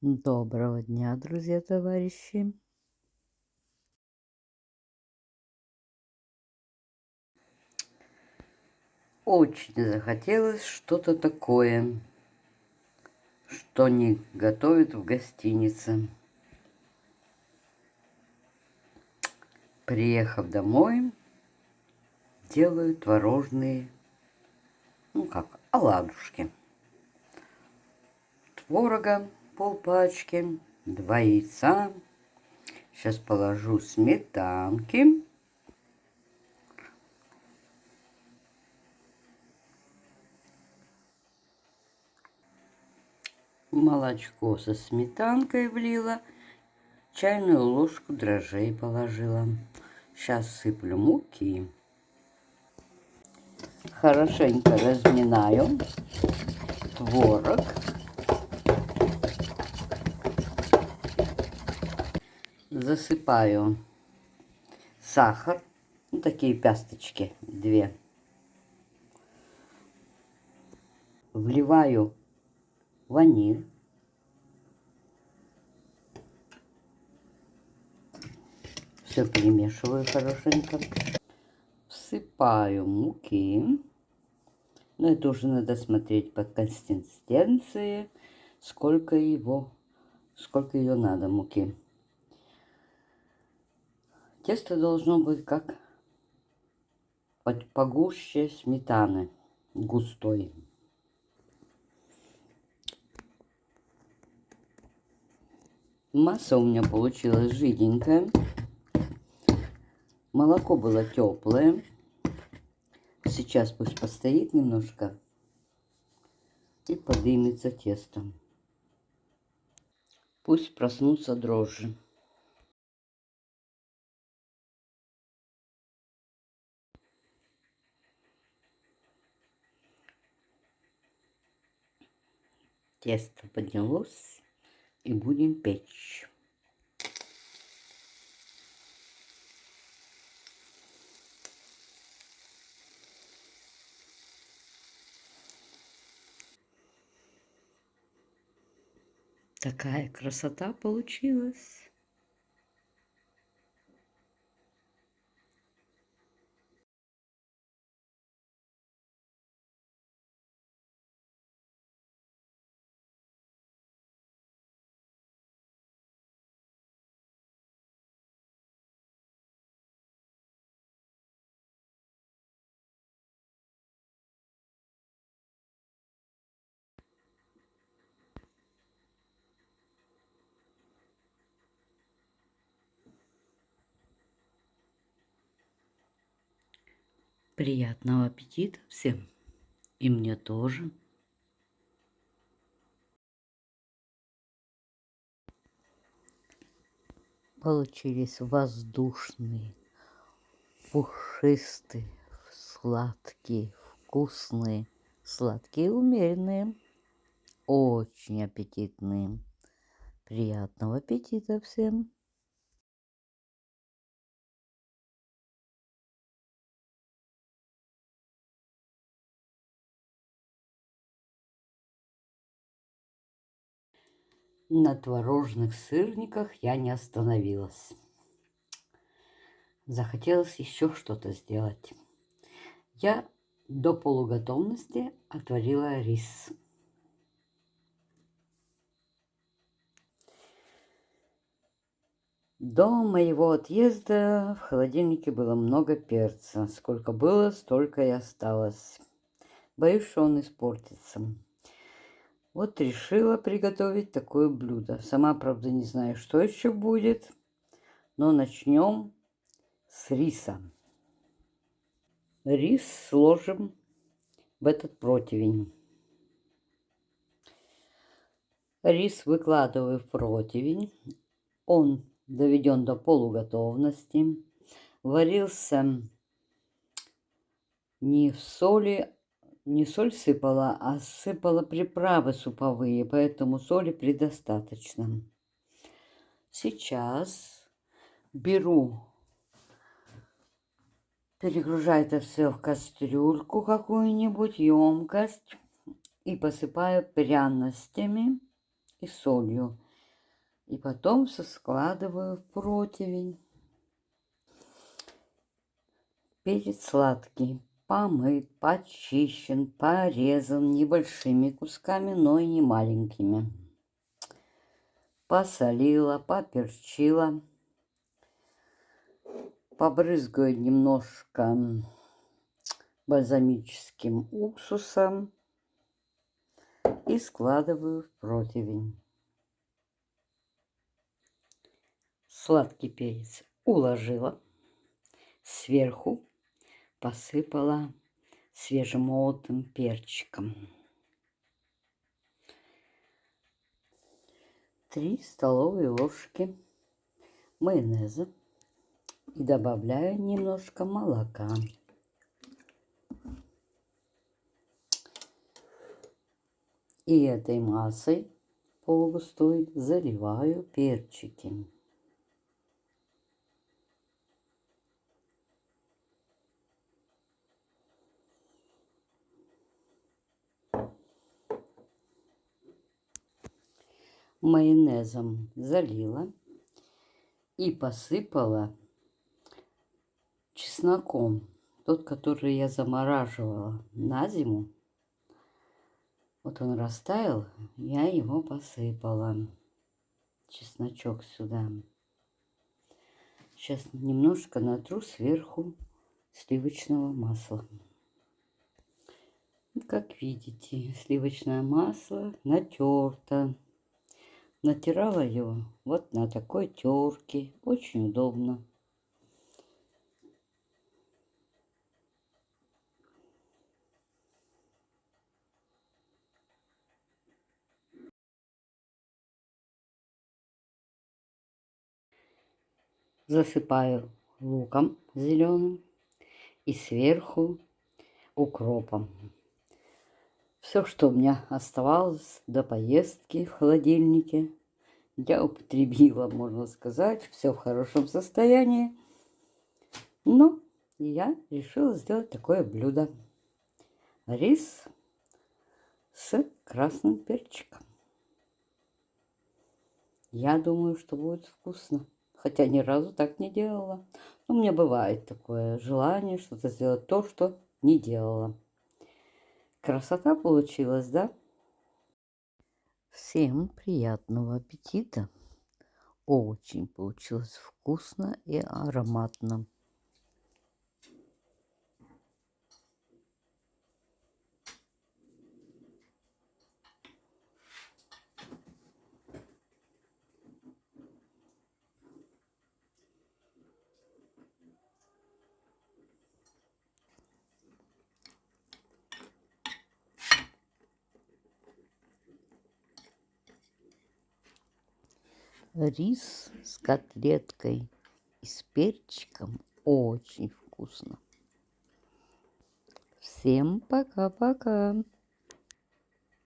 Доброго дня, друзья, товарищи. Очень захотелось что-то такое, что не готовят в гостинице. Приехав домой, делаю творожные, оладушки. Творога полпачки, 2 яйца. Сейчас положу сметанки. Молочко со сметанкой влила. Чайную ложку дрожжей положила. Сейчас сыплю муки. Хорошенько разминаю творог. Засыпаю сахар. Такие пясточки 2. Вливаю ваниль. Все перемешиваю хорошенько. Всыпаю муки. Но это уже надо смотреть по консистенции, сколько ее надо муки. Тесто должно быть как погуще сметаны, густой. Масса у меня получилась жиденькая. Молоко было теплое. Сейчас пусть постоит немножко и подымется тесто. Пусть проснутся дрожжи. Тесто поднялось, и будем печь. Такая красота получилась. Приятного аппетита всем. И мне тоже. Получились воздушные, пушистые, сладкие, вкусные, сладкие, умеренные, очень аппетитные. Приятного аппетита всем! На творожных сырниках я не остановилась. Захотелось еще что-то сделать. Я до полуготовности отварила рис. До моего отъезда в холодильнике было много перца. Сколько было, столько и осталось. Боюсь, что он испортится. Вот решила приготовить такое блюдо. Сама, правда, не знаю, что еще будет. Но начнем с риса. Рис сложим в этот противень. Рис выкладываю в противень. Он доведен до полуготовности. Варился не в соли, не соль сыпала, а сыпала приправы суповые, поэтому соли предостаточно. Сейчас беру, перегружаю это все в кастрюльку, какую-нибудь емкость, и посыпаю пряностями и солью. И потом все складываю в противень. Перец сладкий помыт, почищен, порезан небольшими кусками, но и не маленькими. Посолила, поперчила. Побрызгаю немножко бальзамическим уксусом и складываю в противень. Сладкий перец уложила. Сверху посыпала свежемолотым перчиком. 3 столовые ложки майонеза и добавляю немножко молока. И этой массой полугустой заливаю перчики. Майонезом залила и посыпала чесноком. Тот, который я замораживала на зиму. Вот он растаял, я его посыпала. Чесночок сюда. Сейчас немножко натру сверху сливочного масла. Как видите, сливочное масло натерто. Натирала его вот на такой терке. Очень удобно. Засыпаю луком зеленым и сверху укропом. Все, что у меня оставалось до поездки в холодильнике, я употребила, можно сказать, все в хорошем состоянии. Но я решила сделать такое блюдо. Рис с красным перчиком. Я думаю, что будет вкусно. Хотя ни разу так не делала. Но у меня бывает такое желание что-то сделать то, что не делала. Красота получилась, да? Всем приятного аппетита! Очень получилось вкусно и ароматно. Рис с котлеткой и с перчиком очень вкусно. Всем пока-пока.